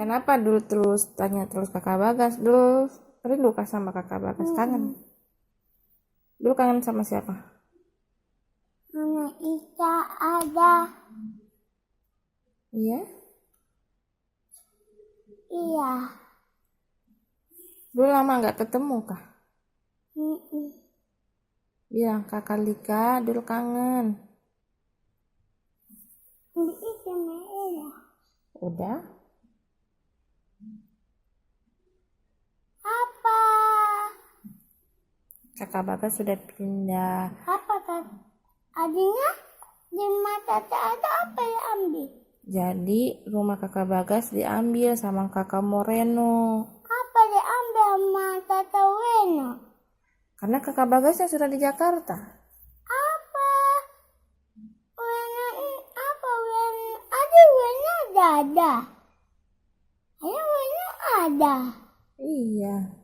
Kenapa dulu terus tanya terus kakak Bagas? Dulu rindu kah sama kakak Bagas? Kangen? Dulu kangen sama siapa? Mama Ika ada. Iya? Iya. Dulu lama nggak ketemu kah? Mm-mm. Bilang kakak Lika dulu kangen. Ini sama Ella. Udah? Apa? Kakak Bagas sudah pindah. Apa kan? Adanya di mata tak ada apa yang ambil? Jadi rumah kakak Bagas diambil sama kakak Moreno. Apa diambil sama Tata Weno? Karena kakak Bagasnya sudah di Jakarta. Apa? Weno apa Weno? Ada Weno ada. Ada Weno ada. Iya.